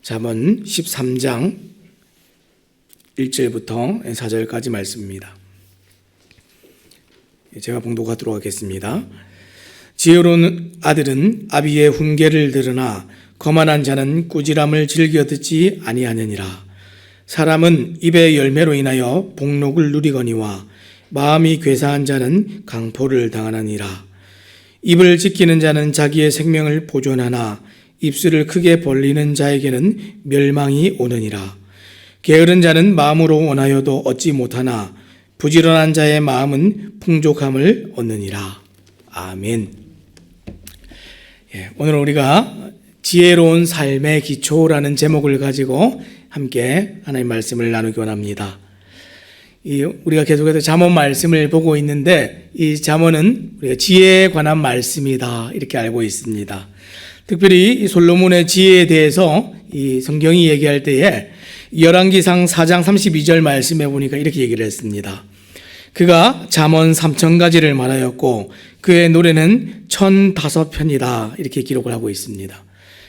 잠언 13장 1절부터 4절까지 말씀입니다. 제가 봉독하도록 하겠습니다. 지혜로운 아들은 아비의 훈계를 들으나 거만한 자는 꾸지람을 즐겨 듣지 아니하느니라. 사람은 입의 열매로 인하여 복록을 누리거니와 마음이 괴사한 자는 강포를 당하느니라. 입을 지키는 자는 자기의 생명을 보존하나 입술을 크게 벌리는 자에게는 멸망이 오느니라. 게으른 자는 마음으로 원하여도 얻지 못하나 부지런한 자의 마음은 풍족함을 얻느니라. 아멘. 오늘 우리가 지혜로운 삶의 기초라는 제목을 가지고 함께 하나님의 말씀을 나누기 원합니다. 우리가 계속해서 잠언 말씀을 보고 있는데 이 잠언은 우리가 지혜에 관한 말씀이다 이렇게 알고 있습니다. 특별히 이 솔로몬의 지혜에 대해서 이 성경이 얘기할 때에 열왕기상 4장 32절 말씀에 보니까 이렇게 얘기를 했습니다. 그가 잠언 3,000가지를 말하였고 그의 노래는 1,005편이다 이렇게 기록을 하고 있습니다.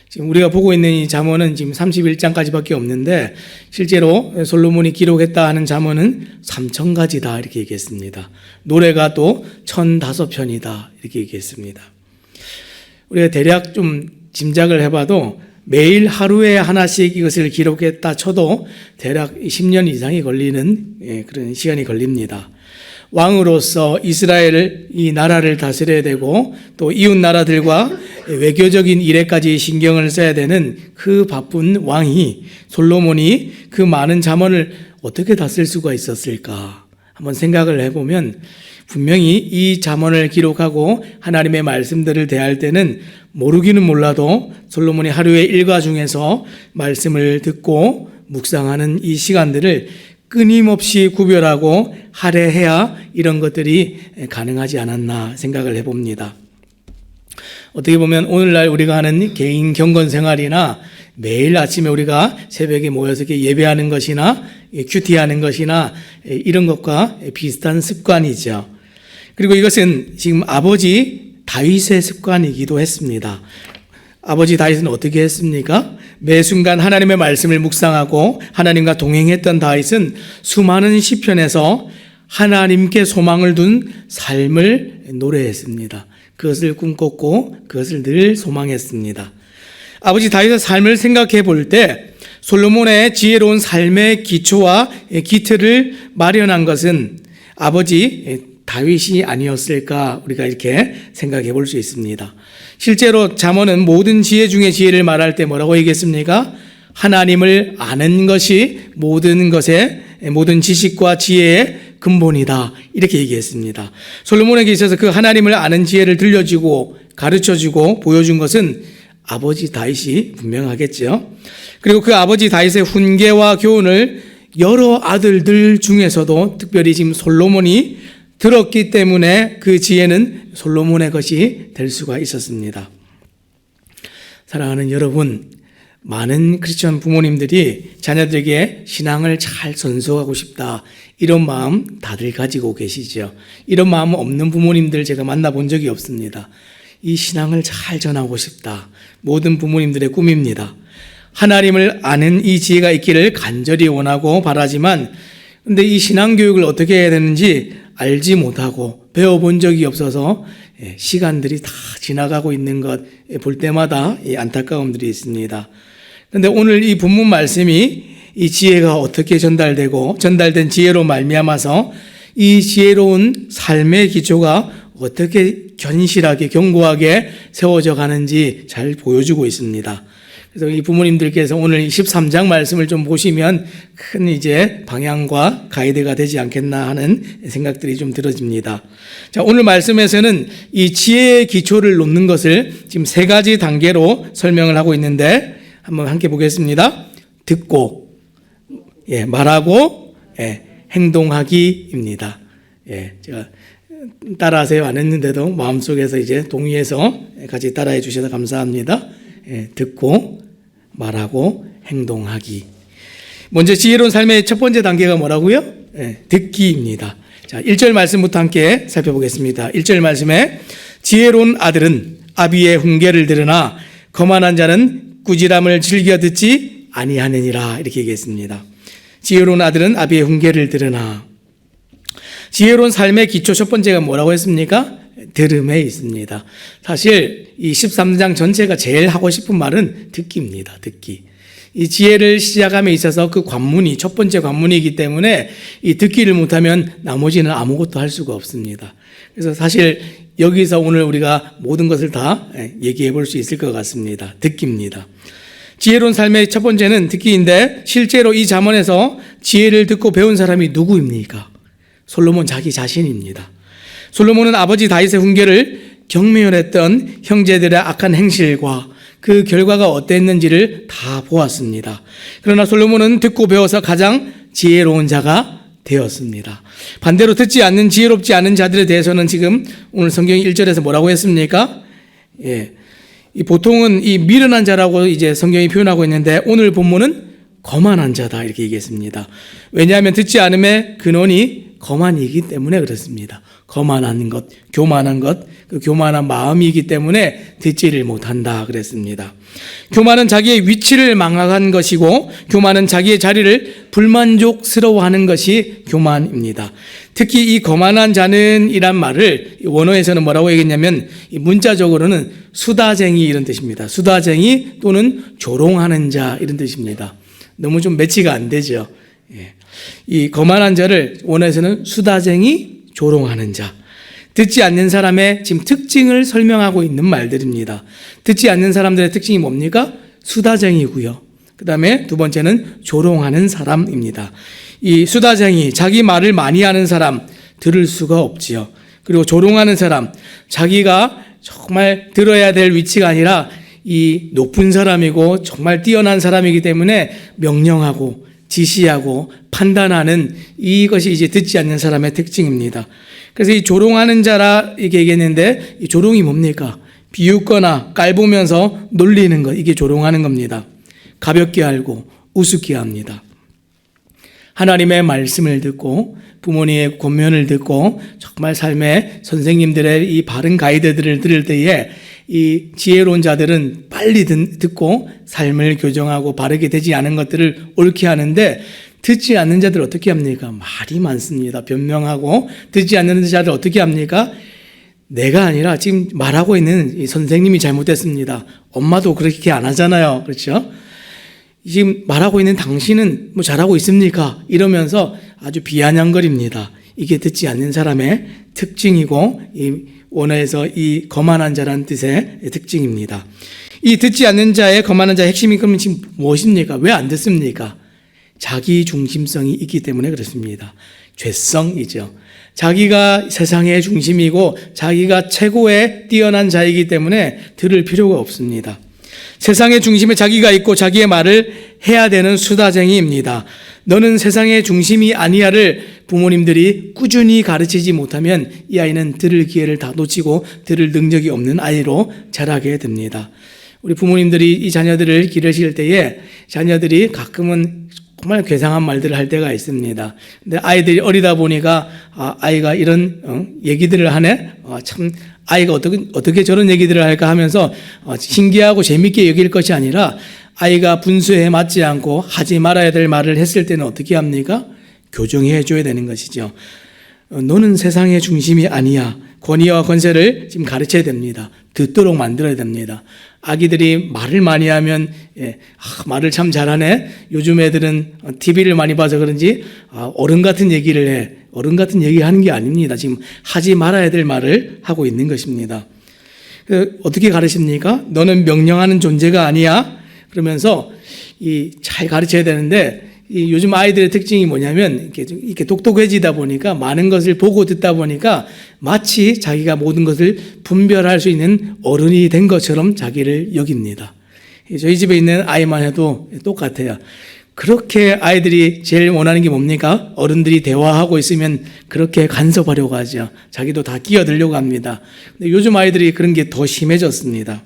지금 우리가 보고 있는 이 잠언은 지금 31장까지밖에 없는데 실제로 솔로몬이 기록했다 하는 잠언은 3,000가지다 이렇게 얘기했습니다. 노래가 또 1,005편이다 이렇게 얘기했습니다. 우리가 대략 좀 짐작을 해봐도 매일 하루에 하나씩 이것을 기록했다 쳐도 대략 10년 이상이 걸리는 그런 시간이 걸립니다. 왕으로서 이스라엘 이 나라를 다스려야 되고 또 이웃 나라들과 외교적인 일에까지 신경을 써야 되는 그 바쁜 왕이 솔로몬이 그 많은 잠언을 어떻게 다 쓸 수가 있었을까 한번 생각을 해보면 분명히 이 잠언을 기록하고 하나님의 말씀들을 대할 때는 모르기는 몰라도 솔로몬이 하루의 일과 중에서 말씀을 듣고 묵상하는 이 시간들을 끊임없이 구별하고 할애해야 이런 것들이 가능하지 않았나 생각을 해봅니다. 어떻게 보면 오늘날 우리가 하는 개인 경건 생활이나 매일 아침에 우리가 새벽에 모여서 예배하는 것이나 큐티하는 것이나 이런 것과 비슷한 습관이죠. 그리고 이것은 지금 아버지 다윗의 습관이기도 했습니다. 아버지 다윗은 어떻게 했습니까? 매 순간 하나님의 말씀을 묵상하고 하나님과 동행했던 다윗은 수많은 시편에서 하나님께 소망을 둔 삶을 노래했습니다. 그것을 꿈꿨고 그것을 늘 소망했습니다. 아버지 다윗의 삶을 생각해 볼 때 솔로몬의 지혜로운 삶의 기초와 기틀을 마련한 것은 아버지 다윗이 아니었을까 우리가 이렇게 생각해 볼 수 있습니다. 실제로 잠언은 모든 지혜 중에 지혜를 말할 때 뭐라고 얘기했습니까? 하나님을 아는 것이 모든 것의 모든 지식과 지혜의 근본이다 이렇게 얘기했습니다. 솔로몬에게 있어서 그 하나님을 아는 지혜를 들려주고 가르쳐주고 보여준 것은 아버지 다윗이 분명하겠죠. 그리고 그 아버지 다윗의 훈계와 교훈을 여러 아들들 중에서도 특별히 지금 솔로몬이 들었기 때문에 그 지혜는 솔로몬의 것이 될 수가 있었습니다. 사랑하는 여러분, 많은 크리스천 부모님들이 자녀들에게 신앙을 잘 전수하고 싶다 이런 마음 다들 가지고 계시죠. 이런 마음 없는 부모님들 제가 만나본 적이 없습니다. 이 신앙을 잘 전하고 싶다. 모든 부모님들의 꿈입니다. 하나님을 아는 이 지혜가 있기를 간절히 원하고 바라지만 근데 이 신앙교육을 어떻게 해야 되는지 알지 못하고 배워본 적이 없어서 시간들이 다 지나가고 있는 것 볼 때마다 안타까움들이 있습니다. 그런데 오늘 이 본문 말씀이 이 지혜가 어떻게 전달된 지혜로 말미암아서 이 지혜로운 삶의 기초가 어떻게 견실하게 견고하게 세워져 가는지 잘 보여주고 있습니다. 그래서 이 부모님들께서 오늘 13장 말씀을 좀 보시면 큰 이제 방향과 가이드가 되지 않겠나 하는 생각들이 좀 들어집니다. 자, 오늘 말씀에서는 이 지혜의 기초를 놓는 것을 지금 3가지 단계로 설명을 하고 있는데 한번 함께 보겠습니다. 듣고, 말하고, 행동하기입니다. 제가 따라하세요 안 했는데도 마음속에서 이제 동의해서 같이 따라해 주셔서 감사합니다. 듣고 말하고 행동하기. 먼저 지혜로운 삶의 첫 번째 단계가 뭐라고요? 듣기입니다. 자, 1절 말씀부터 함께 살펴보겠습니다. 1절 말씀에 지혜로운 아들은 아비의 훈계를 들으나 거만한 자는 꾸지람을 즐겨 듣지 아니하느니라 이렇게 얘기했습니다. 지혜로운 아들은 아비의 훈계를 들으나. 지혜로운 삶의 기초 첫 번째가 뭐라고 했습니까? 들음에 있습니다. 사실 이 13장 전체가 제일 하고 싶은 말은 듣기입니다. 듣기. 이 지혜를 시작함에 있어서 그 관문이 첫 번째 관문이기 때문에 이 듣기를 못하면 나머지는 아무것도 할 수가 없습니다. 그래서 사실 여기서 오늘 우리가 모든 것을 다 얘기해 볼 수 있을 것 같습니다. 듣기입니다. 지혜로운 삶의 첫 번째는 듣기인데 실제로 이 잠언에서 지혜를 듣고 배운 사람이 누구입니까? 솔로몬 자기 자신입니다. 솔로몬은 아버지 다윗의 훈계를 경멸했던 형제들의 악한 행실과 그 결과가 어땠는지를 다 보았습니다. 그러나 솔로몬은 듣고 배워서 가장 지혜로운 자가 되었습니다. 반대로 듣지 않는 지혜롭지 않은 자들에 대해서는 지금 오늘 성경 1절에서 뭐라고 했습니까? 이 보통은 이 미련한 자라고 이제 성경이 표현하고 있는데 오늘 본문은 거만한 자다 이렇게 얘기했습니다. 왜냐하면 듣지 않음의 근원이 거만이기 때문에 그렇습니다. 거만한 것, 교만한 것, 그 교만한 마음이기 때문에 듣지를 못한다 그랬습니다. 교만은 자기의 위치를 망각한 것이고 교만은 자기의 자리를 불만족스러워하는 것이 교만입니다. 특히 이 거만한 자는 이란 말을 원어에서는 뭐라고 얘기했냐면 문자적으로는 수다쟁이 이런 뜻입니다. 수다쟁이 또는 조롱하는 자 이런 뜻입니다. 너무 좀 매치가 안 되죠. 이 거만한 자를 원어에서는 수다쟁이, 조롱하는 자. 듣지 않는 사람의 지금 특징을 설명하고 있는 말들입니다. 듣지 않는 사람들의 특징이 뭡니까? 수다쟁이고요. 그 다음에 두 번째는 조롱하는 사람입니다. 이 수다쟁이, 자기 말을 많이 하는 사람, 들을 수가 없지요. 그리고 조롱하는 사람, 자기가 정말 들어야 될 위치가 아니라 이 높은 사람이고 정말 뛰어난 사람이기 때문에 명령하고 지시하고 판단하는 이것이 이제 듣지 않는 사람의 특징입니다. 그래서 이 조롱하는 자라 이렇게 얘기했는데 이 조롱이 뭡니까? 비웃거나 깔보면서 놀리는 것, 이게 조롱하는 겁니다. 가볍게 알고 우습게 합니다. 하나님의 말씀을 듣고 부모님의 권면을 듣고 정말 삶의 선생님들의 이 바른 가이드들을 들을 때에 이 지혜로운 자들은 빨리 듣고 삶을 교정하고 바르게 되지 않은 것들을 옳게 하는데 듣지 않는 자들 어떻게 합니까? 말이 많습니다. 변명하고 듣지 않는 자들 어떻게 합니까? 내가 아니라 지금 말하고 있는 이 선생님이 잘못됐습니다. 엄마도 그렇게 안 하잖아요. 그렇죠? 지금 말하고 있는 당신은 뭐 잘하고 있습니까? 이러면서 아주 비아냥거립니다. 이게 듣지 않는 사람의 특징이고 이 원어에서 이 거만한 자라는 뜻의 특징입니다. 이 듣지 않는 자의 거만한 자의 핵심이 그러면 지금 무엇입니까? 왜 안 듣습니까? 자기 중심성이 있기 때문에 그렇습니다. 죄성이죠. 자기가 세상의 중심이고 자기가 최고의 뛰어난 자이기 때문에 들을 필요가 없습니다. 세상의 중심에 자기가 있고 자기의 말을 해야 되는 수다쟁이입니다. 너는 세상의 중심이 아니야를 부모님들이 꾸준히 가르치지 못하면 이 아이는 들을 기회를 다 놓치고 들을 능력이 없는 아이로 자라게 됩니다. 우리 부모님들이 이 자녀들을 기르실 때에 자녀들이 가끔은 정말 괴상한 말들을 할 때가 있습니다. 근데 아이들이 어리다 보니까 아이가 이런 얘기들을 하네. 참 아이가 어떻게 저런 얘기들을 할까 하면서 신기하고 재밌게 여길 것이 아니라 아이가 분수에 맞지 않고 하지 말아야 될 말을 했을 때는 어떻게 합니까? 교정해 줘야 되는 것이죠. 너는 세상의 중심이 아니야. 권위와 권세를 지금 가르쳐야 됩니다. 듣도록 만들어야 됩니다. 아기들이 말을 많이 하면 말을 참 잘하네. 요즘 애들은 TV를 많이 봐서 그런지 어른 같은 얘기를 해. 어른 같은 얘기 하는 게 아닙니다. 지금 하지 말아야 될 말을 하고 있는 것입니다. 어떻게 가르칩니까? 너는 명령하는 존재가 아니야. 그러면서 잘 가르쳐야 되는데 요즘 아이들의 특징이 뭐냐면 이렇게 똑똑해지다 보니까 많은 것을 보고 듣다 보니까 마치 자기가 모든 것을 분별할 수 있는 어른이 된 것처럼 자기를 여깁니다. 저희 집에 있는 아이만 해도 똑같아요. 그렇게 아이들이 제일 원하는 게 뭡니까? 어른들이 대화하고 있으면 그렇게 간섭하려고 하죠. 자기도 다 끼어들려고 합니다. 근데 요즘 아이들이 그런 게 더 심해졌습니다.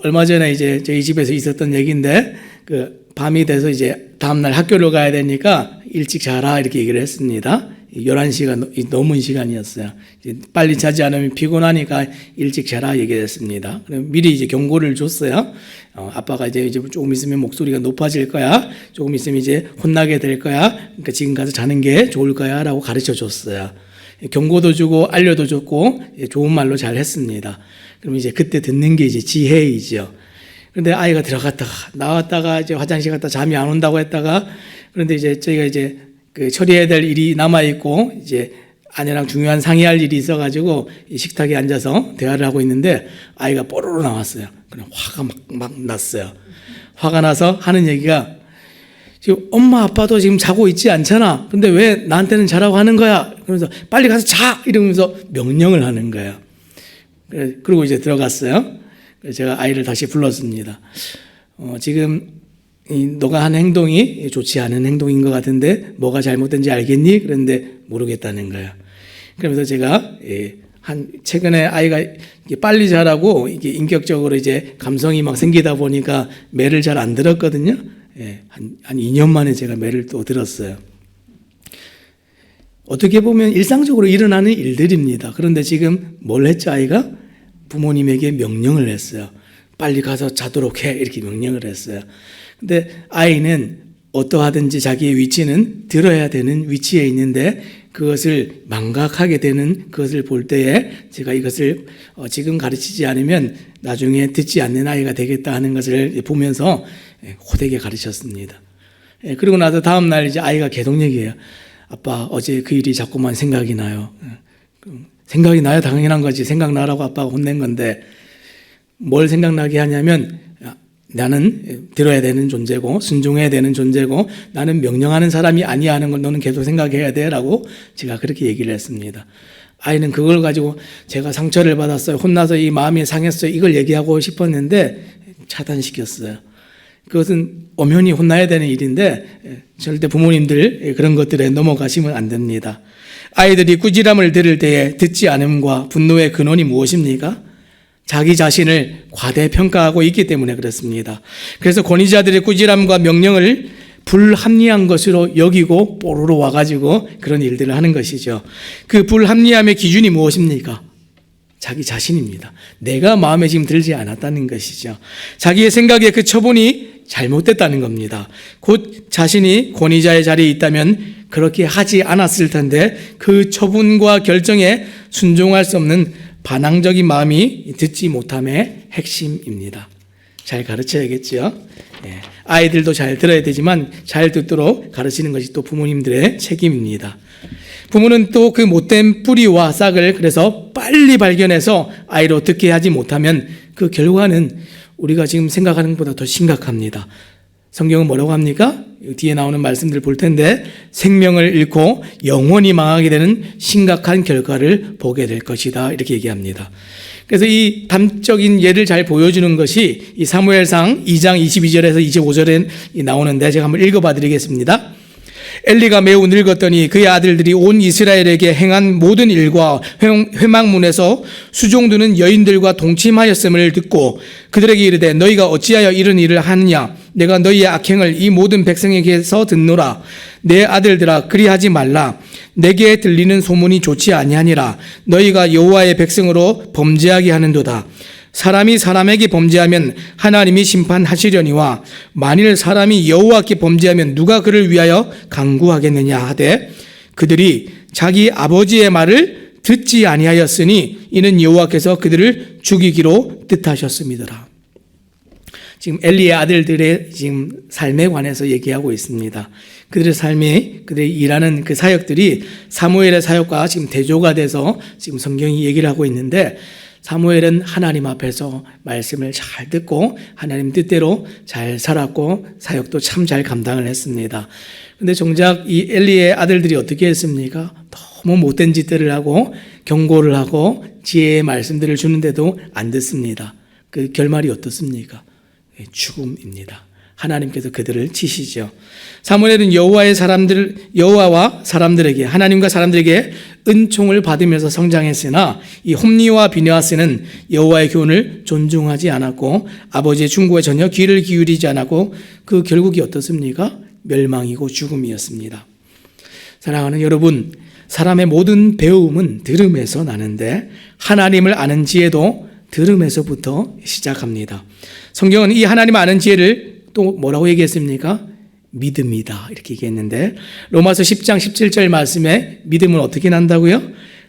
얼마 전에 이제 저희 집에서 있었던 얘기인데 밤이 돼서 이제 다음날 학교를 가야 되니까 일찍 자라 이렇게 얘기를 했습니다. 11시가 넘은 시간이었어요. 빨리 자지 않으면 피곤하니까 일찍 자라 얘기했습니다. 그럼 미리 이제 경고를 줬어요. 아빠가 이제 조금 있으면 목소리가 높아질 거야. 조금 있으면 이제 혼나게 될 거야. 그러니까 지금 가서 자는 게 좋을 거야 라고 가르쳐 줬어요. 경고도 주고 알려도 줬고 좋은 말로 잘 했습니다. 그럼 이제 그때 듣는 게 이제 지혜이죠. 그런데 아이가 들어갔다가 나왔다가 이제 화장실 갔다 잠이 안 온다고 했다가, 그런데 이제 저희가 이제 그 처리해야 될 일이 남아 있고 이제 아내랑 중요한 상의할 일이 있어가지고 식탁에 앉아서 대화를 하고 있는데 아이가 뽀로로 나왔어요. 그냥 화가 막 났어요. 화가 나서 하는 얘기가, 지금 엄마 아빠도 지금 자고 있지 않잖아. 근데 왜 나한테는 자라고 하는 거야? 그러면서 빨리 가서 자! 이러면서 명령을 하는 거예요. 그리고 이제 들어갔어요. 제가 아이를 다시 불렀습니다. 지금 너가 한 행동이 좋지 않은 행동인 것 같은데 뭐가 잘못된지 알겠니? 그런데 모르겠다는 거예요. 그러면서 제가 최근에 아이가 빨리 자라고 이게 인격적으로 이제 감성이 막 생기다 보니까 매를 잘 안 들었거든요. 한 2년 만에 제가 매를 또 들었어요. 어떻게 보면 일상적으로 일어나는 일들입니다. 그런데 지금 뭘 했죠, 아이가? 부모님에게 명령을 했어요. 빨리 가서 자도록 해. 이렇게 명령을 했어요. 근데 아이는 어떠하든지 자기의 위치는 들어야 되는 위치에 있는데 그것을 망각하게 되는 것을 볼 때에 제가 이것을 지금 가르치지 않으면 나중에 듣지 않는 아이가 되겠다 하는 것을 보면서 호되게 가르쳤습니다. 그리고 나서 다음 날 이제 아이가 계속 얘기해요. 아빠, 어제 그 일이 자꾸만 생각이 나요. 생각이 나야 당연한 거지. 생각나라고 아빠가 혼낸 건데 뭘 생각나게 하냐면 나는 들어야 되는 존재고 순종해야 되는 존재고 나는 명령하는 사람이 아니야 하는 걸 너는 계속 생각해야 돼 라고 제가 그렇게 얘기를 했습니다. 아이는 그걸 가지고 제가 상처를 받았어요. 혼나서 이 마음이 상했어요. 이걸 얘기하고 싶었는데 차단시켰어요. 그것은 엄연히 혼나야 되는 일인데 절대 부모님들 그런 것들에 넘어가시면 안 됩니다. 아이들이 꾸지람을 들을 때에 듣지 않음과 분노의 근원이 무엇입니까? 자기 자신을 과대평가하고 있기 때문에 그렇습니다. 그래서 권위자들의 꾸지람과 명령을 불합리한 것으로 여기고 뽀로로 와가지고 그런 일들을 하는 것이죠. 그 불합리함의 기준이 무엇입니까? 자기 자신입니다. 내가 마음에 지금 들지 않았다는 것이죠. 자기의 생각에 그 처분이 잘못됐다는 겁니다. 곧 자신이 권위자의 자리에 있다면 그렇게 하지 않았을 텐데 그 처분과 결정에 순종할 수 없는 반항적인 마음이 듣지 못함의 핵심입니다. 잘 가르쳐야겠죠. 아이들도 잘 들어야 되지만 잘 듣도록 가르치는 것이 또 부모님들의 책임입니다. 부모는 또 그 못된 뿌리와 싹을 그래서 빨리 발견해서 아이로 듣게 하지 못하면 그 결과는 우리가 지금 생각하는 것보다 더 심각합니다. 성경은 뭐라고 합니까? 뒤에 나오는 말씀들 볼 텐데 생명을 잃고 영원히 망하게 되는 심각한 결과를 보게 될 것이다 이렇게 얘기합니다. 그래서 이 담적인 예를 잘 보여주는 것이 이 사무엘상 2장 22절에서 25절에 나오는데 제가 한번 읽어봐 드리겠습니다. 엘리가 매우 늙었더니 그의 아들들이 온 이스라엘에게 행한 모든 일과 회막문에서 수종드는 여인들과 동침하였음을 듣고 그들에게 이르되 너희가 어찌하여 이런 일을 하느냐 내가 너희의 악행을 이 모든 백성에게서 듣노라. 내 아들들아 그리하지 말라. 내게 들리는 소문이 좋지 아니하니라. 너희가 여호와의 백성으로 범죄하게 하는도다. 사람이 사람에게 범죄하면 하나님이 심판하시려니와 만일 사람이 여호와께 범죄하면 누가 그를 위하여 강구하겠느냐 하되 그들이 자기 아버지의 말을 듣지 아니하였으니 이는 여호와께서 그들을 죽이기로 뜻하셨음이더라. 지금 엘리의 아들들의 지금 삶에 관해서 얘기하고 있습니다. 그들의 삶에 그들이 일하는 그 사역들이 사무엘의 사역과 지금 대조가 돼서 지금 성경이 얘기를 하고 있는데 사무엘은 하나님 앞에서 말씀을 잘 듣고 하나님 뜻대로 잘 살았고 사역도 참 잘 감당을 했습니다. 그런데 정작 이 엘리의 아들들이 어떻게 했습니까? 너무 못된 짓들을 하고 경고를 하고 지혜의 말씀들을 주는데도 안 듣습니다. 그 결말이 어떻습니까? 죽음입니다. 하나님께서 그들을 치시죠. 사무엘은 여호와와 사람들에게 하나님과 사람들에게 은총을 받으면서 성장했으나 이 홈리와 비느하스는 여호와의 교훈을 존중하지 않았고 아버지의 충고에 전혀 귀를 기울이지 않았고 그 결국이 어떻습니까? 멸망이고 죽음이었습니다. 사랑하는 여러분, 사람의 모든 배움은 들음에서 나는데 하나님을 아는 지혜도 들음에서부터 시작합니다. 성경은 이 하나님 아는 지혜를 또 뭐라고 얘기했습니까? 믿음이다 이렇게 얘기했는데 로마서 10장 17절 말씀에 믿음은 어떻게 난다고요?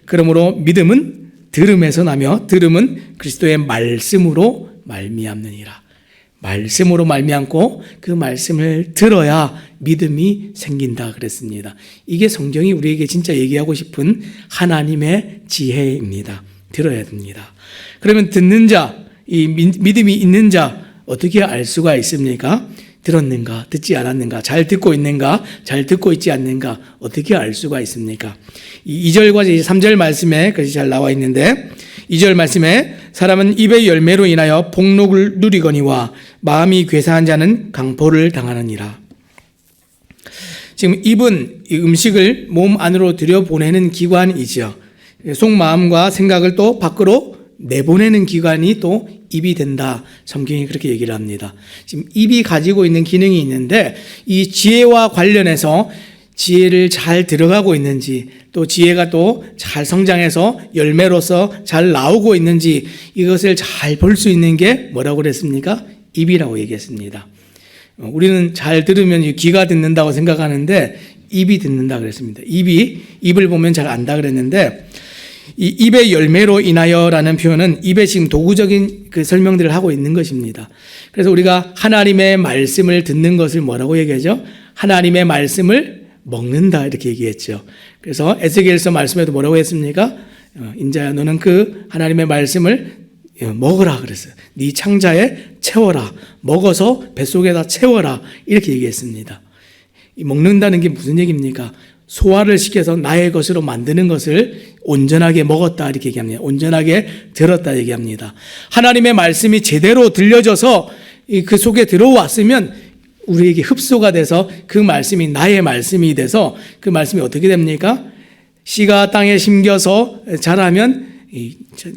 그러므로 믿음은 들음에서 나며 들음은 그리스도의 말씀으로 말미암느니라. 말씀으로 말미암고 그 말씀을 들어야 믿음이 생긴다 그랬습니다. 이게 성경이 우리에게 진짜 얘기하고 싶은 하나님의 지혜입니다. 들어야 됩니다. 그러면 듣는 자, 이 믿음이 있는 자 어떻게 알 수가 있습니까? 들었는가, 듣지 않았는가, 잘 듣고 있는가, 잘 듣고 있지 않는가, 어떻게 알 수가 있습니까? 2절과 3절 말씀에 그것이 잘 나와 있는데 2절 말씀에 사람은 입의 열매로 인하여 복록을 누리거니와 마음이 괴사한 자는 강포를 당하느니라. 지금 입은 이 음식을 몸 안으로 들여보내는 기관이죠. 속마음과 생각을 또 밖으로 내보내는 기관이 또 입이 된다. 성경이 그렇게 얘기를 합니다. 지금 입이 가지고 있는 기능이 있는데 이 지혜와 관련해서 지혜를 잘 들어가고 있는지 또 지혜가 또 잘 성장해서 열매로서 잘 나오고 있는지 이것을 잘 볼 수 있는 게 뭐라고 그랬습니까? 입이라고 얘기했습니다. 우리는 잘 들으면 귀가 듣는다고 생각하는데 입이 듣는다 그랬습니다. 입을 보면 잘 안다 그랬는데 이 입의 열매로 인하여라는 표현은 입에 지금 도구적인 그 설명들을 하고 있는 것입니다. 그래서 우리가 하나님의 말씀을 듣는 것을 뭐라고 얘기하죠? 하나님의 말씀을 먹는다 이렇게 얘기했죠. 그래서 에스겔서 말씀에도 뭐라고 했습니까? 인자야 너는 그 하나님의 말씀을 먹으라 그랬어요. 네 창자에 채워라. 먹어서 뱃속에다 채워라 이렇게 얘기했습니다. 이 먹는다는 게 무슨 얘기입니까? 소화를 시켜서 나의 것으로 만드는 것을 온전하게 먹었다 이렇게 얘기합니다. 온전하게 들었다 얘기합니다. 하나님의 말씀이 제대로 들려져서 그 속에 들어왔으면 우리에게 흡수가 돼서 그 말씀이 나의 말씀이 돼서 그 말씀이 어떻게 됩니까? 씨가 땅에 심겨서 자라면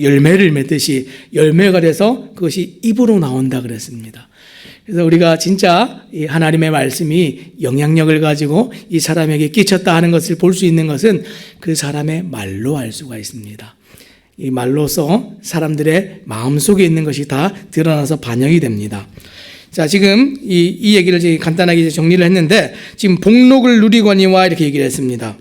열매를 맺듯이 열매가 돼서 그것이 입으로 나온다 그랬습니다. 그래서 우리가 진짜 이 하나님의 말씀이 영향력을 가지고 이 사람에게 끼쳤다 하는 것을 볼 수 있는 것은 그 사람의 말로 알 수가 있습니다. 이 말로서 사람들의 마음속에 있는 것이 다 드러나서 반영이 됩니다. 자, 지금 이 얘기를 간단하게 정리를 했는데 지금 복록을 누리거니와 이렇게 얘기를 했습니다.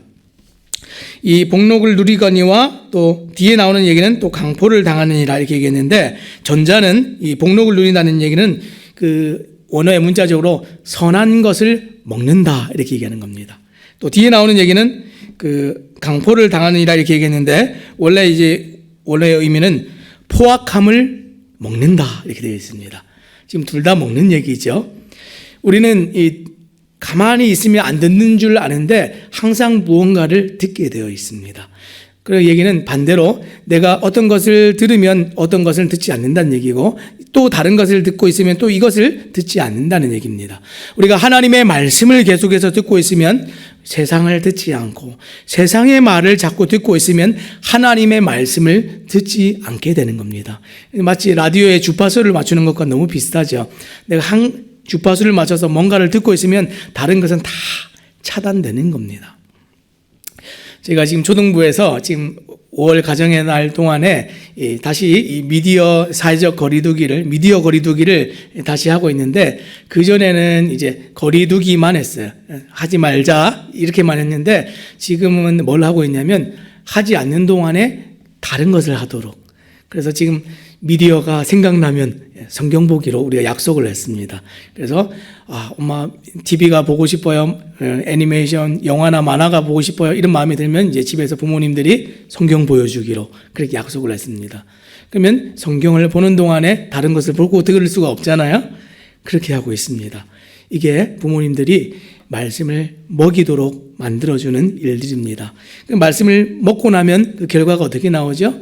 이 복록을 누리거니와 또 뒤에 나오는 얘기는 또 강포를 당하느니라 이렇게 얘기했는데 전자는 이 복록을 누린다는 얘기는 그 원어의 문자적으로 선한 것을 먹는다 이렇게 얘기하는 겁니다. 또 뒤에 나오는 얘기는 그 강포를 당하느니라 이렇게 얘기했는데 원래의 의미는 포악함을 먹는다 이렇게 되어 있습니다. 지금 둘 다 먹는 얘기죠. 우리는 가만히 있으면 안 듣는 줄 아는데 항상 무언가를 듣게 되어 있습니다. 그 얘기는 반대로 내가 어떤 것을 들으면 어떤 것을 듣지 않는다는 얘기고 또 다른 것을 듣고 있으면 또 이것을 듣지 않는다는 얘기입니다. 우리가 하나님의 말씀을 계속해서 듣고 있으면 세상을 듣지 않고 세상의 말을 자꾸 듣고 있으면 하나님의 말씀을 듣지 않게 되는 겁니다. 마치 라디오에 주파수를 맞추는 것과 너무 비슷하죠. 내가 한 주파수를 맞춰서 뭔가를 듣고 있으면 다른 것은 다 차단되는 겁니다. 제가 지금 초등부에서 지금 5월 가정의 날 동안에 다시 이 미디어 거리두기를 다시 하고 있는데 그전에는 이제 거리두기만 했어요. 하지 말자 이렇게만 했는데 지금은 뭘 하고 있냐면 하지 않는 동안에 다른 것을 하도록. 그래서 지금 미디어가 생각나면 성경 보기로 우리가 약속을 했습니다. 그래서 엄마 TV가 보고 싶어요. 애니메이션, 영화나 만화가 보고 싶어요. 이런 마음이 들면 이제 집에서 부모님들이 성경 보여주기로 그렇게 약속을 했습니다. 그러면 성경을 보는 동안에 다른 것을 보고 들을 수가 없잖아요. 그렇게 하고 있습니다. 이게 부모님들이 말씀을 먹이도록 만들어주는 일들입니다. 그 말씀을 먹고 나면 그 결과가 어떻게 나오죠?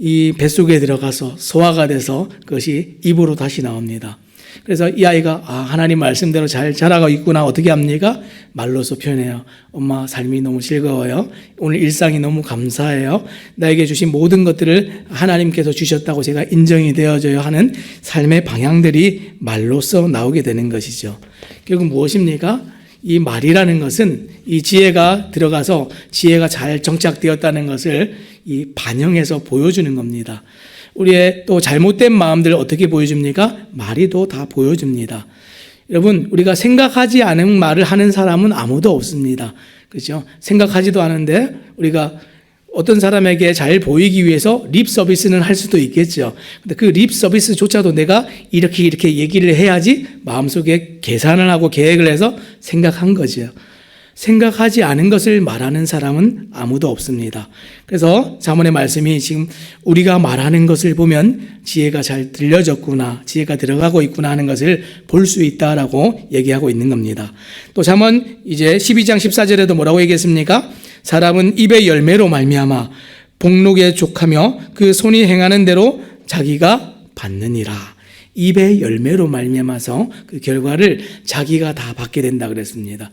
이 뱃속에 들어가서 소화가 돼서 그것이 입으로 다시 나옵니다. 그래서 이 아이가 하나님 말씀대로 잘 자라고 있구나 어떻게 합니까? 말로서 표현해요. 엄마 삶이 너무 즐거워요. 오늘 일상이 너무 감사해요. 나에게 주신 모든 것들을 하나님께서 주셨다고 제가 인정이 되어져요 하는 삶의 방향들이 말로서 나오게 되는 것이죠. 결국 무엇입니까? 이 말이라는 것은 이 지혜가 들어가서 지혜가 잘 정착되었다는 것을 이 반영해서 보여주는 겁니다. 우리의 또 잘못된 마음들을 어떻게 보여줍니까? 말이 또 다 보여줍니다. 여러분, 우리가 생각하지 않은 말을 하는 사람은 아무도 없습니다. 그렇죠? 생각하지도 않은데 우리가 어떤 사람에게 잘 보이기 위해서 립 서비스는 할 수도 있겠죠. 근데 그 립 서비스조차도 내가 이렇게 얘기를 해야지 마음속에 계산을 하고 계획을 해서 생각한 거죠. 생각하지 않은 것을 말하는 사람은 아무도 없습니다. 그래서 잠언의 말씀이 지금 우리가 말하는 것을 보면 지혜가 잘 들려졌구나, 지혜가 들어가고 있구나 하는 것을 볼 수 있다라고 얘기하고 있는 겁니다. 또 잠언 이제 12장 14절에도 뭐라고 얘기했습니까? 사람은 입의 열매로 말미암아 복록에 족하며 그 손이 행하는 대로 자기가 받느니라. 입의 열매로 말미암아서 그 결과를 자기가 다 받게 된다 그랬습니다.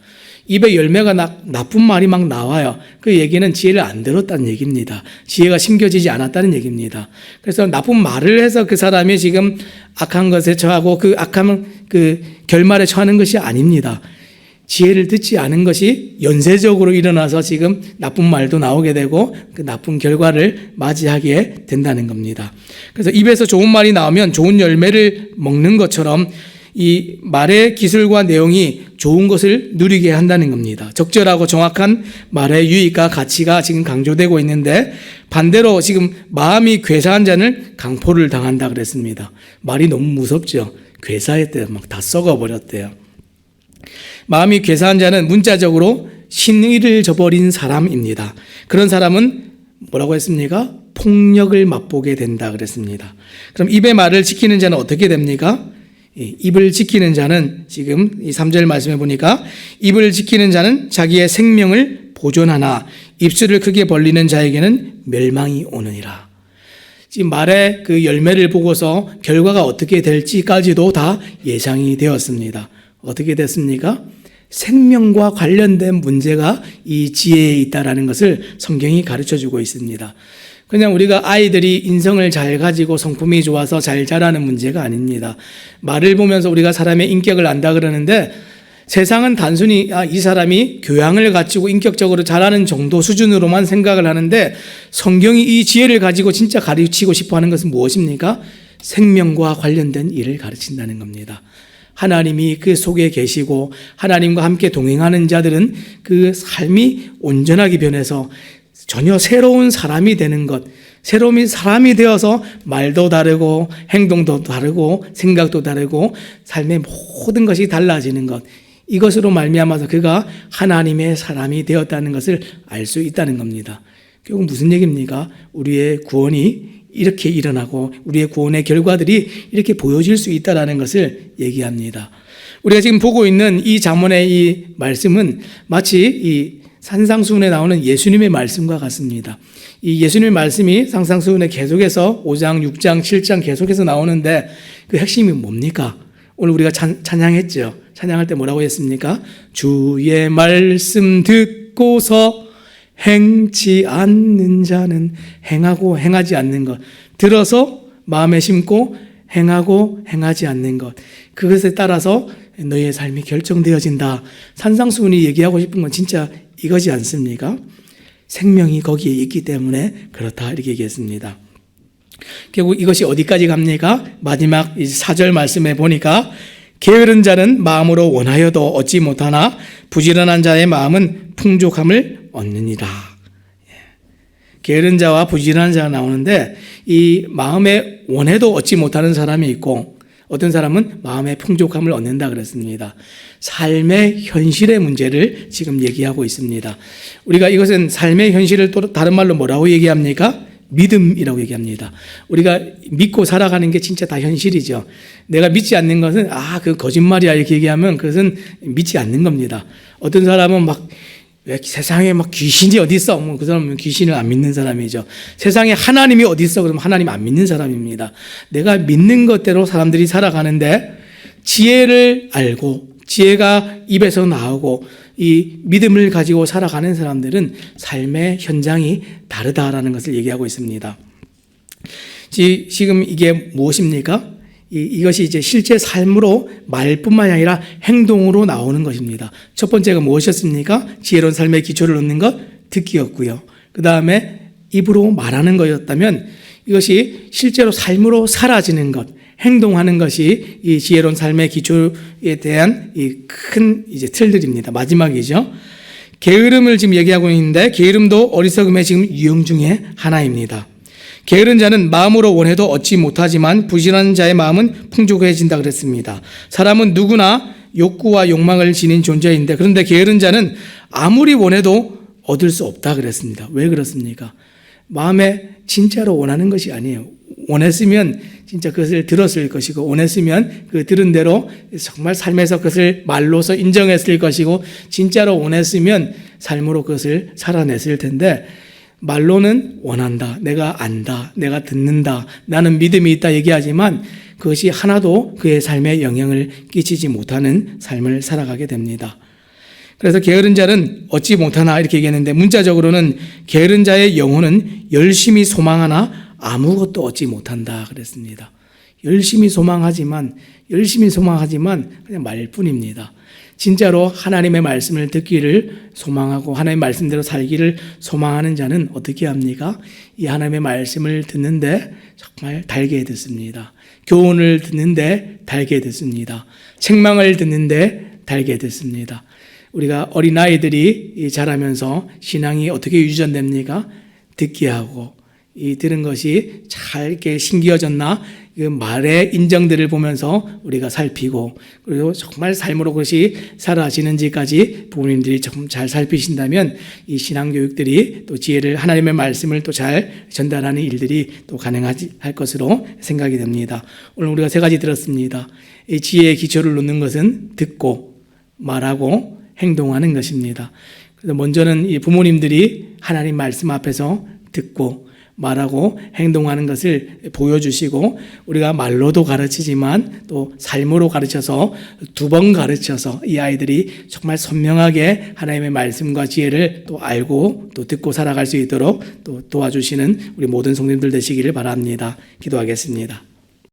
입에 열매가 나쁜 말이 막 나와요. 그 얘기는 지혜를 안 들었다는 얘기입니다. 지혜가 심겨지지 않았다는 얘기입니다. 그래서 나쁜 말을 해서 그 사람이 지금 악한 것에 처하고 그 악한 그 결말에 처하는 것이 아닙니다. 지혜를 듣지 않은 것이 연쇄적으로 일어나서 지금 나쁜 말도 나오게 되고 그 나쁜 결과를 맞이하게 된다는 겁니다. 그래서 입에서 좋은 말이 나오면 좋은 열매를 먹는 것처럼 이 말의 기술과 내용이 좋은 것을 누리게 한다는 겁니다. 적절하고 정확한 말의 유익과 가치가 지금 강조되고 있는데 반대로 지금 마음이 괴사한 자는 강포를 당한다 그랬습니다. 말이 너무 무섭죠. 괴사했대요. 막 다 썩어버렸대요. 마음이 괴사한 자는 문자적으로 신의를 저버린 사람입니다. 그런 사람은 뭐라고 했습니까? 폭력을 맛보게 된다 그랬습니다. 그럼 입의 말을 지키는 자는 어떻게 됩니까? 입을 지키는 자는 지금 이 3절 말씀해 보니까 입을 지키는 자는 자기의 생명을 보존하나 입술을 크게 벌리는 자에게는 멸망이 오느니라. 지금 말의 그 열매를 보고서 결과가 어떻게 될지까지도 다 예상이 되었습니다. 어떻게 됐습니까? 생명과 관련된 문제가 이 지혜에 있다라는 것을 성경이 가르쳐주고 있습니다. 그냥 우리가 아이들이 인성을 잘 가지고 성품이 좋아서 잘 자라는 문제가 아닙니다. 말을 보면서 우리가 사람의 인격을 안다 그러는데 세상은 단순히 이 사람이 교양을 갖추고 인격적으로 자라는 정도 수준으로만 생각을 하는데 성경이 이 지혜를 가지고 진짜 가르치고 싶어 하는 것은 무엇입니까? 생명과 관련된 일을 가르친다는 겁니다. 하나님이 그 속에 계시고 하나님과 함께 동행하는 자들은 그 삶이 온전하게 변해서 전혀 새로운 사람이 되는 것, 새로운 사람이 되어서 말도 다르고 행동도 다르고 생각도 다르고 삶의 모든 것이 달라지는 것, 이것으로 말미암아서 그가 하나님의 사람이 되었다는 것을 알 수 있다는 겁니다. 결국 무슨 얘기입니까? 우리의 구원이 이렇게 일어나고 우리의 구원의 결과들이 이렇게 보여질 수 있다는 것을 얘기합니다. 우리가 지금 보고 있는 이 잠언의 이 말씀은 마치 이 산상수훈에 나오는 예수님의 말씀과 같습니다. 이 예수님의 말씀이 산상수훈에 계속해서 5장, 6장, 7장 계속해서 나오는데 그 핵심이 뭡니까? 오늘 우리가 찬양했죠. 찬양할 때 뭐라고 했습니까? 주의 말씀 듣고서 행치 않는 자는 행하고 행하지 않는 것, 들어서 마음에 심고 행하고 행하지 않는 것, 그것에 따라서 너희의 삶이 결정되어진다. 산상수훈이 얘기하고 싶은 건 진짜 이거지 않습니까? 생명이 거기에 있기 때문에 그렇다 이렇게 얘기했습니다. 결국 이것이 어디까지 갑니까? 마지막 4절 말씀에 보니까 게으른 자는 마음으로 원하여도 얻지 못하나 부지런한 자의 마음은 풍족함을 얻느니라. 게으른 자와 부지런한 자가 나오는데 이 마음에 원해도 얻지 못하는 사람이 있고 어떤 사람은 마음의 풍족함을 얻는다 그랬습니다. 삶의 현실의 문제를 지금 얘기하고 있습니다. 우리가 이것은 삶의 현실을 또 다른 말로 뭐라고 얘기합니까? 믿음이라고 얘기합니다. 우리가 믿고 살아가는 게 진짜 다 현실이죠. 내가 믿지 않는 것은 그 거짓말이야 이렇게 얘기하면 그것은 믿지 않는 겁니다. 어떤 사람은 왜 세상에 귀신이 어디 있어? 그 사람은 귀신을 안 믿는 사람이죠. 세상에 하나님이 어디 있어? 그러면 하나님 안 믿는 사람입니다. 내가 믿는 것대로 사람들이 살아가는데 지혜를 알고 지혜가 입에서 나오고 이 믿음을 가지고 살아가는 사람들은 삶의 현장이 다르다라는 것을 얘기하고 있습니다. 지금 이게 무엇입니까? 이것이 이제 실제 삶으로 말뿐만이 아니라 행동으로 나오는 것입니다. 첫 번째가 무엇이었습니까? 지혜로운 삶의 기초를 놓는 것, 듣기였고요. 그 다음에 입으로 말하는 것이었다면 이것이 실제로 삶으로 사라지는 것, 행동하는 것이 이 지혜로운 삶의 기초에 대한 이 큰 이제 틀들입니다. 마지막이죠. 게으름을 지금 얘기하고 있는데 게으름도 어리석음의 지금 유형 중에 하나입니다. 게으른 자는 마음으로 원해도 얻지 못하지만 부지런한 자의 마음은 풍족해진다 그랬습니다. 사람은 누구나 욕구와 욕망을 지닌 존재인데 그런데 게으른 자는 아무리 원해도 얻을 수 없다 그랬습니다. 왜 그렇습니까? 마음에 진짜로 원하는 것이 아니에요. 원했으면 진짜 그것을 들었을 것이고 원했으면 그 들은 대로 정말 삶에서 그것을 말로서 인정했을 것이고 진짜로 원했으면 삶으로 그것을 살아냈을 텐데 말로는 원한다, 내가 안다, 내가 듣는다, 나는 믿음이 있다 얘기하지만 그것이 하나도 그의 삶에 영향을 끼치지 못하는 삶을 살아가게 됩니다. 그래서 게으른 자는 얻지 못하나 이렇게 얘기했는데 문자적으로는 게으른 자의 영혼은 열심히 소망하나 아무것도 얻지 못한다 그랬습니다. 열심히 소망하지만 그냥 말뿐입니다. 진짜로 하나님의 말씀을 듣기를 소망하고 하나님의 말씀대로 살기를 소망하는 자는 어떻게 합니까? 이 하나님의 말씀을 듣는데 정말 달게 듣습니다. 교훈을 듣는데 달게 듣습니다. 책망을 듣는데 달게 듣습니다. 우리가 어린아이들이 자라면서 신앙이 어떻게 유전됩니까? 듣게 하고 이 들은 것이 잘 이렇게 신기어졌나 그 말의 인정들을 보면서 우리가 살피고 그리고 정말 삶으로 그것이 사라지는지까지 부모님들이 조금 잘 살피신다면 이 신앙 교육들이 또 지혜를 하나님의 말씀을 또 잘 전달하는 일들이 또 가능할 것으로 생각이 됩니다. 오늘 우리가 세 가지 들었습니다. 이 지혜의 기초를 놓는 것은 듣고 말하고 행동하는 것입니다. 그래서 먼저는 이 부모님들이 하나님 말씀 앞에서 듣고 말하고 행동하는 것을 보여주시고 우리가 말로도 가르치지만 또 삶으로 가르쳐서 두 번 가르쳐서 이 아이들이 정말 선명하게 하나님의 말씀과 지혜를 또 알고 또 듣고 살아갈 수 있도록 또 도와주시는 우리 모든 성도님들 되시기를 바랍니다. 기도하겠습니다.